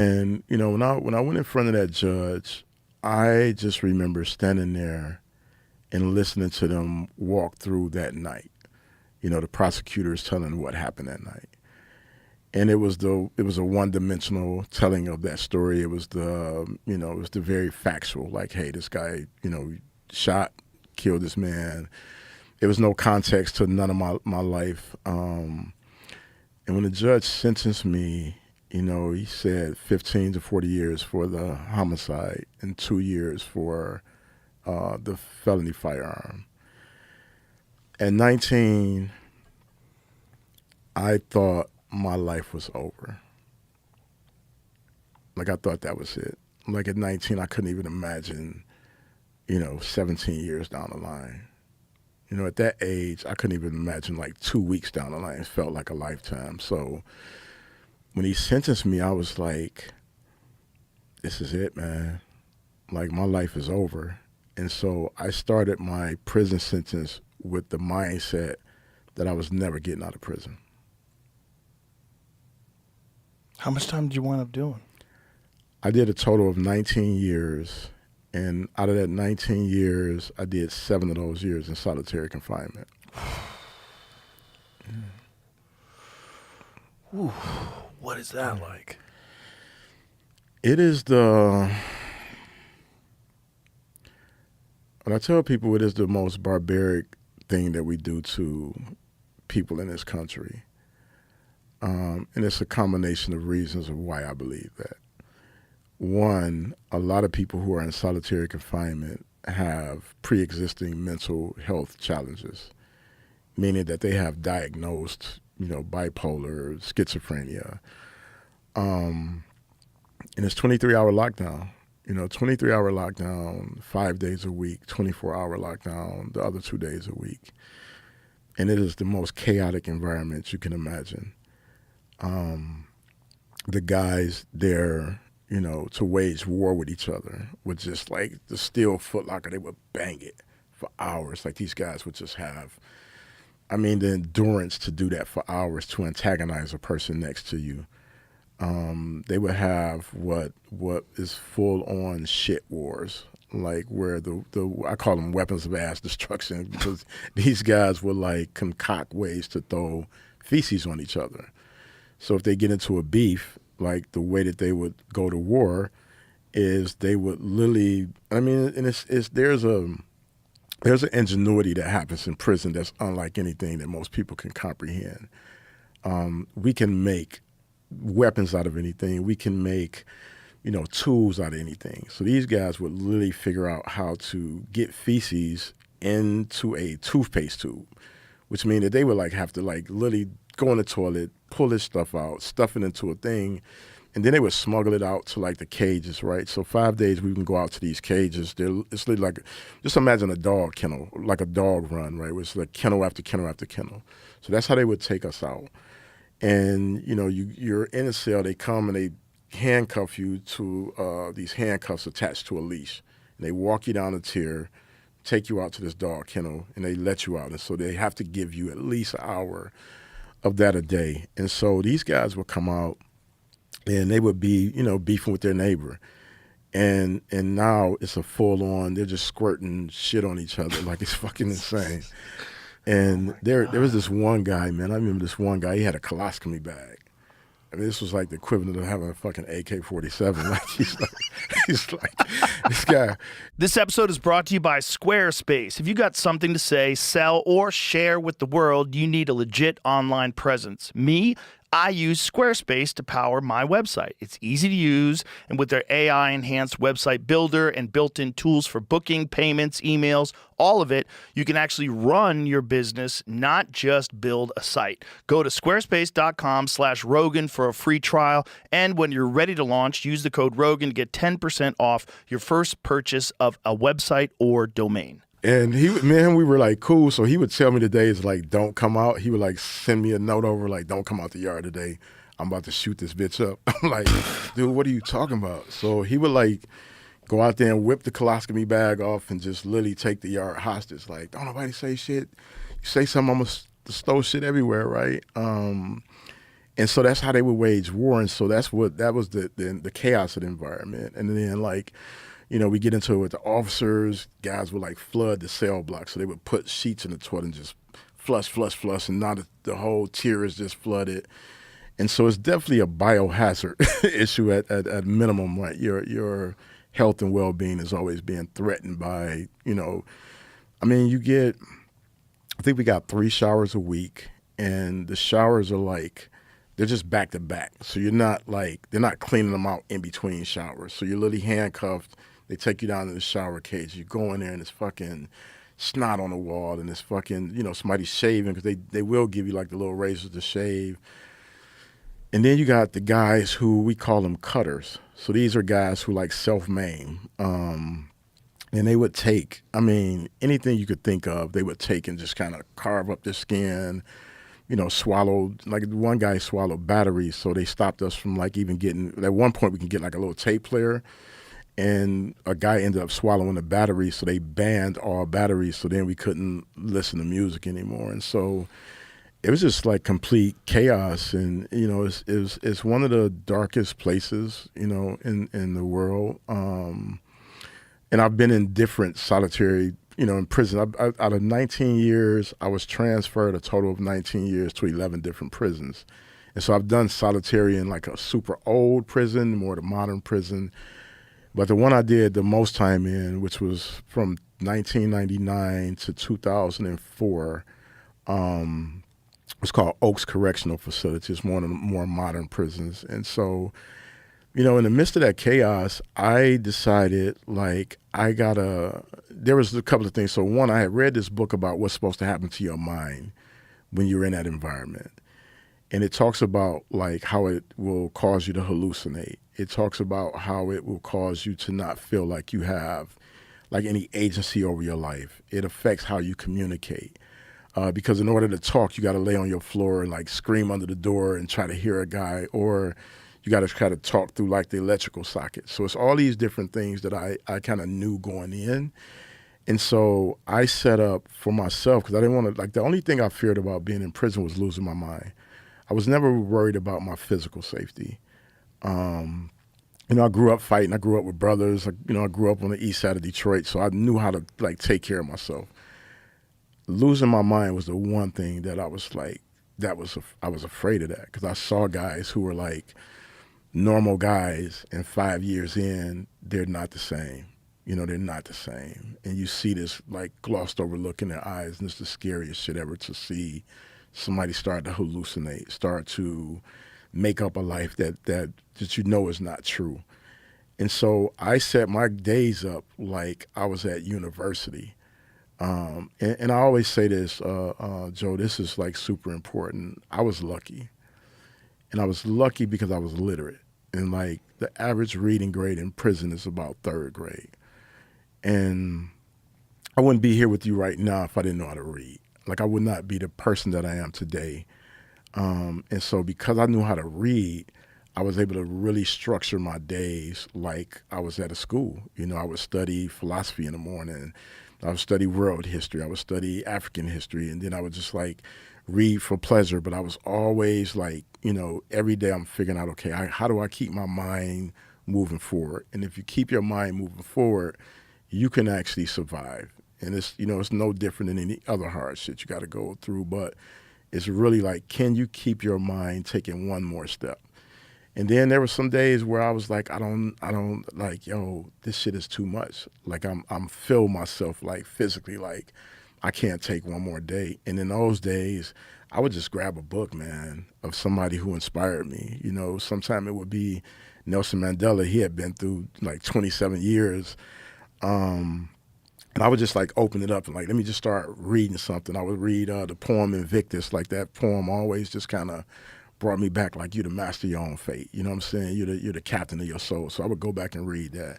And, when I went in front of that judge, I just remember standing there and listening to them walk through that night. The prosecutors telling what happened that night. And it was a one-dimensional telling of that story. It was the very factual, like, hey, this guy, shot, killed this man. There was no context to none of my life. And when the judge sentenced me, he said 15 to 40 years for the homicide and 2 years for the felony firearm. At 19, I thought my life was over. Like, I thought that was it. Like, at 19, I couldn't even imagine, 17 years down the line. At that age, I couldn't even imagine, like, 2 weeks down the line. It felt like a lifetime. So when he sentenced me, I was like, this is it, man. Like, my life is over. And so I started my prison sentence with the mindset that I was never getting out of prison. How much time did you wind up doing? I did a total of 19 years, and out of that 19 years, I did 7 of those years in solitary confinement. Ooh, what is that like? It is when I tell people, it is the most barbaric thing that we do to people in this country. And it's a combination of reasons of why I believe that. One, a lot of people who are in solitary confinement have pre-existing mental health challenges, meaning that they have diagnosed, bipolar, schizophrenia. And it's 23-hour lockdown, 23-hour lockdown, 5 days a week, 24-hour lockdown, the other 2 days a week. And it is the most chaotic environment you can imagine. The guys there, to wage war with each other would just, like, the steel footlocker, they would bang it for hours. Like, these guys would just have, the endurance to do that for hours, to antagonize a person next to you. They would have what is full-on shit wars, like, where I call them weapons of mass destruction, because these guys would, like, concoct ways to throw feces on each other. So if they get into a beef, like, the way that they would go to war is they would literally, and there's an ingenuity that happens in prison that's unlike anything that most people can comprehend. We can make weapons out of anything. We can make, tools out of anything. So these guys would literally figure out how to get feces into a toothpaste tube, which means that they would, like, have to, like, literally go in the toilet, pull this stuff out, stuff it into a thing, and then they would smuggle it out to, like, the cages, right? So 5 days we can go out to these cages. It's literally like, just imagine a dog kennel, like a dog run, right? It's like kennel after kennel after kennel. So that's how they would take us out. And, you're in a cell, they come and they handcuff you to these handcuffs attached to a leash. And they walk you down a tier, take you out to this dog kennel, and they let you out. And so they have to give you at least an hour of that a day. And so these guys would come out and they would be, beefing with their neighbor. And now it's a full-on, they're just squirting shit on each other. Like, it's fucking insane. And there was this one guy, man. I remember this one guy. He had a colostomy bag. This was like the equivalent of having a fucking AK-47. Like, he's like this guy. This episode is brought to you by Squarespace. If you got something to say, sell, or share with the world, you need a legit online presence. I use Squarespace to power my website. It's easy to use, and with their AI-enhanced website builder and built-in tools for booking, payments, emails, all of it, you can actually run your business, not just build a site. Go to squarespace.com/Rogan for a free trial, and when you're ready to launch, use the code Rogan to get 10% off your first purchase of a website or domain. And we were, like, cool. So he would tell me the days, like, don't come out. He would, like, send me a note over, like, don't come out the yard today. I'm about to shoot this bitch up. I'm like, dude, what are you talking about? So he would, like, go out there and whip the colostomy bag off and just literally take the yard hostage. Like, don't nobody say shit. You say something, I'm going to stow shit everywhere, right? And And so that's how they would wage war. And so that was the chaos of the environment. And then like, we get into it with the officers. Guys would like flood the cell block. So they would put sheets in the toilet and just flush. And now the whole tier is just flooded. And so it's definitely a biohazard issue at minimum, right? Your health and well-being is always being threatened by, I think we got 3 showers a week, and the showers are like, they're just back to back. So you're not like, they're not cleaning them out in between showers. So you're literally handcuffed. They take you down to the shower cage. You go in there and it's fucking snot on the wall, and it's fucking, somebody shaving, because they will give you like the little razors to shave. And then you got the guys who we call them cutters. So these are guys who like self-maim. And they would take, anything you could think of, they would take and just kind of carve up their skin, swallow. Like one guy swallowed batteries, so they stopped us from like even getting, at one point we can get like a little tape player. And a guy ended up swallowing the batteries, so they banned all batteries, so then we couldn't listen to music anymore. And so it was just like complete chaos, and it's one of the darkest places in the world. And I've been in different solitary in prison. Out of 19 years, I was transferred a total of 19 years to 11 different prisons, and so I've done solitary in like a super old prison, more the modern prison. But the one I did the most time in, which was from 1999 to 2004. It's called Oaks Correctional Facility. It's one of the more modern prisons. And so, in the midst of that chaos, I decided like there was a couple of things. So one, I had read this book about what's supposed to happen to your mind when you're in that environment. And it talks about like how it will cause you to hallucinate. It talks about how it will cause you to not feel like you have like any agency over your life. It affects how you communicate. Because in order to talk, you got to lay on your floor and like scream under the door and try to hear a guy, or you got to try to talk through like the electrical socket. So it's all these different things that I kind of knew going in. And so I set up for myself, because I didn't want to, like the only thing I feared about being in prison was losing my mind. I was never worried about my physical safety. I grew up fighting. I grew up with brothers. I grew up on the east side of Detroit, so I knew how to like take care of myself. Losing my mind was the one thing that I was like, I was afraid of that, because I saw guys who were like normal guys, and 5 years in, they're not the same. They're not the same. And you see this like glossed over look in their eyes, and it's the scariest shit ever to see somebody start to hallucinate, start to make up a life that is not true. And so I set my days up like I was at university. And I always say this, Joe, this is like super important. I was lucky. And I was lucky because I was literate. And like the average reading grade in prison is about 3rd grade. And I wouldn't be here with you right now if I didn't know how to read. Like I would not be the person that I am today. And so because I knew how to read, I was able to really structure my days like I was at a school. I would study philosophy in the morning. I would study world history. I would study African history. And then I would just like read for pleasure. But I was always like, every day I'm figuring out, okay, how do I keep my mind moving forward? And if you keep your mind moving forward, you can actually survive. And it's, it's no different than any other hard shit you got to go through. But it's really like, can you keep your mind taking one more step? And then there were some days where I was like, I don't like, this shit is too much. Like I'm feel myself like physically, like I can't take one more day. And in those days, I would just grab a book, man, of somebody who inspired me. Sometime it would be Nelson Mandela. He had been through like 27 years. And I would just like open it up and like, let me just start reading something. I would read the poem Invictus. Like that poem always just kind of brought me back, like you're the master of your own fate. You know what I'm saying? You're the captain of your soul. So I would go back and read that.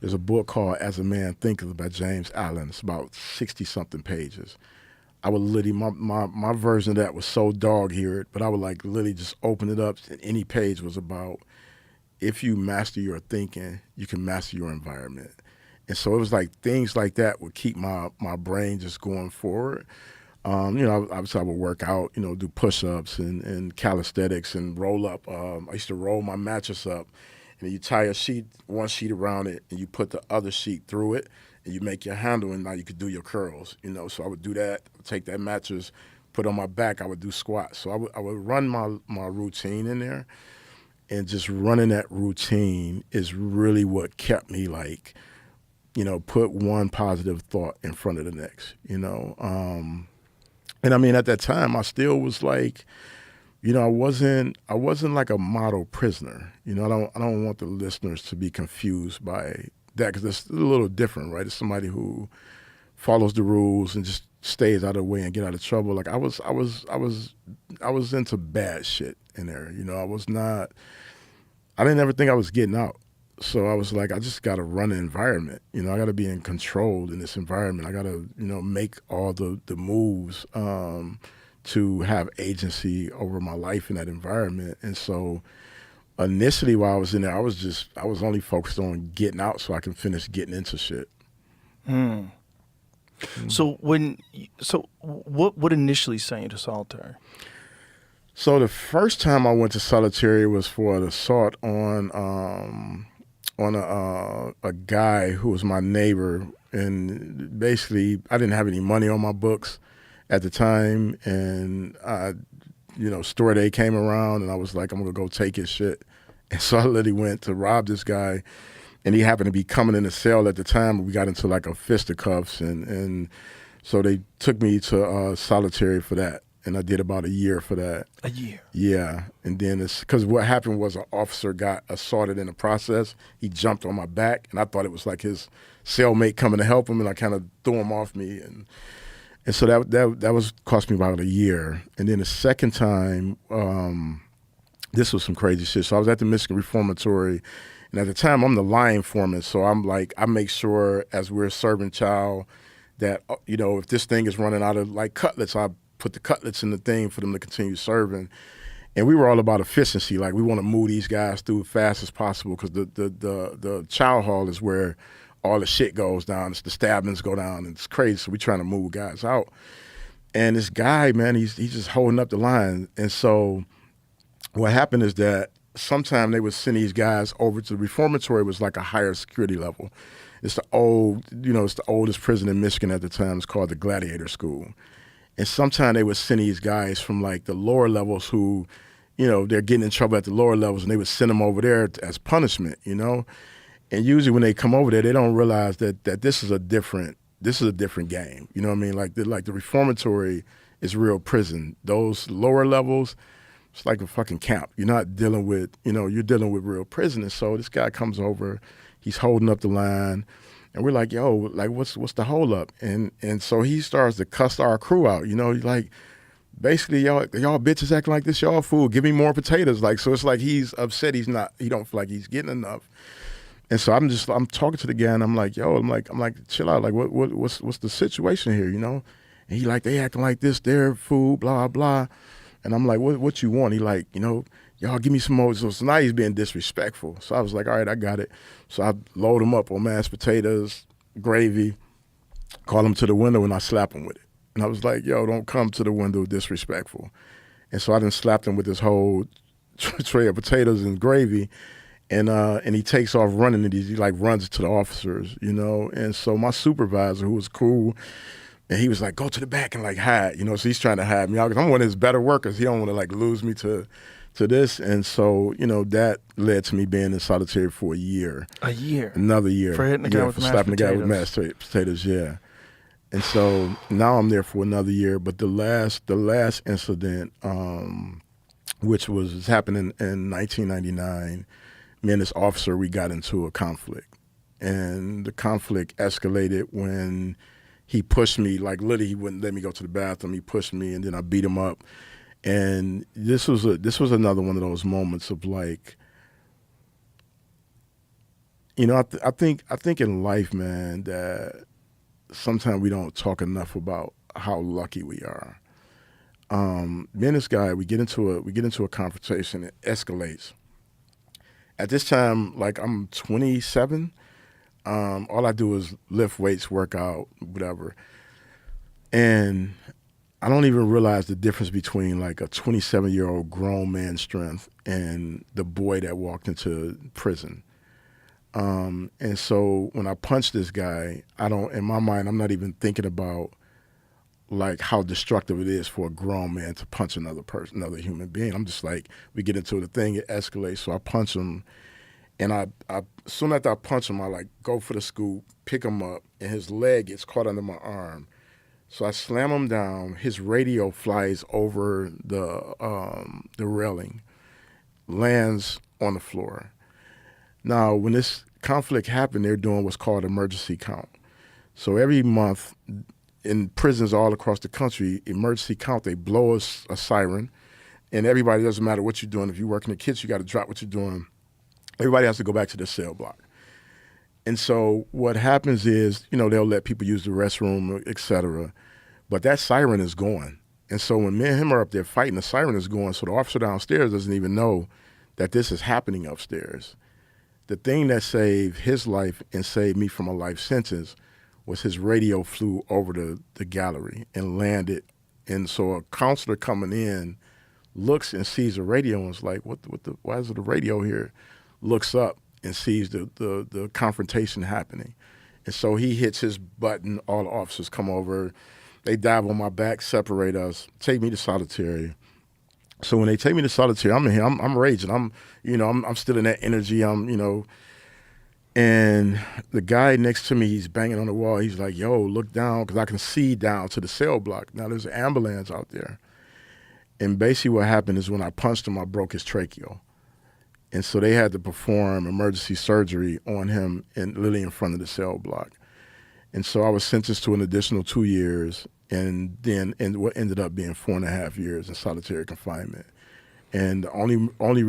There's a book called As a Man Thinketh by James Allen. It's about 60-something pages. I would literally, my version of that was so dog-eared, but I would like literally just open it up, and any page was about, if you master your thinking, you can master your environment. And so it was like things like that would keep my brain just going forward. Obviously I would work out, do push-ups and calisthenics and roll up. I used to roll my mattress up, and you tie one sheet around it, and you put the other sheet through it, and you make your handle, and now you could do your curls. So I would do that. Take that mattress, put on my back. I would do squats. So I would run my routine in there, and just running that routine is really what kept me like, put one positive thought in front of the next. And I mean, at that time, I still was like, I wasn't like a model prisoner. I don't want the listeners to be confused by that, because it's a little different, right? It's somebody who follows the rules and just stays out of the way and get out of trouble. Like I was into bad shit in there. I didn't ever think I was getting out. So I was like, I just got to run an environment. I got to be in control in this environment. I got to, make all the moves to have agency over my life in that environment. And so initially while I was in there, I was only focused on getting out so I can finish getting into shit. Mm. So what initially sent you to solitary? So the first time I went to solitary was for an assault on a guy who was my neighbor, and basically I didn't have any money on my books at the time, and store day came around, and I was like, I'm gonna go take his shit, and so I literally went to rob this guy, and he happened to be coming in the cell at the time. We got into like a fisticuffs, and so they took me to solitary for that. And I did about a year for that. A year? Yeah. And then it's because what happened was an officer got assaulted in the process. He jumped on my back, and I thought it was like his cellmate coming to help him, and I kind of threw him off me. And so that was cost me about a year. And then the second time, this was some crazy shit. So I was at the Michigan Reformatory, and at the time I'm the line foreman. So I'm like, I make sure as we're serving chow that, if this thing is running out of like cutlets, I put the cutlets in the thing for them to continue serving. And we were all about efficiency. Like, we want to move these guys through as fast as possible, because the chow hall is where all the shit goes down. It's the stabbings go down, and it's crazy. So we're trying to move guys out. And this guy, man, he's just holding up the line. And so what happened is that sometime they would send these guys over to the reformatory. Was like a higher security level. It's the oldest prison in Michigan at the time. It's called the Gladiator School. And sometimes they would send these guys from like the lower levels who, they're getting in trouble at the lower levels, and they would send them over there as punishment, And usually when they come over there, they don't realize that this is a different game. You know what I mean? Like the reformatory is real prison. Those lower levels, it's like a fucking camp. You're not dealing with, you're dealing with real prisoners. So this guy comes over, he's holding up the line. And we're like, yo, like, what's the hold up? And so he starts to cuss our crew out, like, basically, y'all bitches acting like this, y'all fool. Give me more potatoes. Like, so it's like he's upset. He don't feel like he's getting enough. And so I'm talking to the guy, and I'm like, yo, I'm like, chill out. Like, what's the situation here, And he like, they acting like this, they're fool, blah, blah. And I'm like, what you want? He like, y'all give me some more. So now he's being disrespectful. So I was like, all right, I got it. So I load him up on mashed potatoes, gravy, call him to the window, and I slap him with it. And I was like, yo, don't come to the window disrespectful. And so I done slapped him with this whole tray of potatoes and gravy. And he takes off running, and he like runs to the officers, And so my supervisor, who was cool, and he was like, go to the back and like hide, So he's trying to hide me out, because I'm one of his better workers. He don't want to like lose me to this. And so, that led to me being in solitary for a year. A year? Another year. For hitting the guy with mashed potatoes? Slapping the guy with mashed potatoes, yeah. And so now I'm there for another year. But the last incident, which was happening in 1999, me and this officer, we got into a conflict. And the conflict escalated when he pushed me, like literally he wouldn't let me go to the bathroom. He pushed me, and then I beat him up. And this was another one of those moments of like, I think in life, man, that sometimes we don't talk enough about how lucky we are. Me and this guy, we get into a confrontation. It escalates. At this time, like, I'm 27. All I do is lift weights, work out, whatever. And I don't even realize the difference between like a 27-year-old grown man's strength and the boy that walked into prison. And so when I punch this guy, in my mind, I'm not even thinking about like how destructive it is for a grown man to punch another person, another human being. I'm just like, we get into the thing, it escalates. So I punch him, and I soon after I punch him, I like go for the scoop, pick him up, and his leg gets caught under my arm. So I slam him down. His radio flies over the railing, lands on the floor. Now, when this conflict happened, they're doing what's called emergency count. So every month in prisons all across the country, emergency count, they blow a siren, and everybody, doesn't matter what you're doing. If you work in the kitchen, you got to drop what you're doing. Everybody has to go back to their cell block. And so what happens is, they'll let people use the restroom, et cetera, but that siren is going. And so when me and him are up there fighting, the siren is going, so the officer downstairs doesn't even know that this is happening upstairs. The thing that saved his life and saved me from a life sentence was his radio flew over the gallery and landed. And so a counselor coming in looks and sees the radio and is like, why is the radio here? Looks up and sees the confrontation happening. And so he hits his button, all the officers come over, they dive on my back, separate us, take me to solitary. So when they take me to solitary, I'm in here, I'm raging. I'm still in that energy. And the guy next to me, he's banging on the wall. He's like, yo, look down, because I can see down to the cell block. Now there's an ambulance out there. And basically what happened is when I punched him, I broke his tracheal. And so they had to perform emergency surgery on him literally in front of the cell block. And so I was sentenced to an additional 2 years, and then what ended up being 4.5 years in solitary confinement. And the only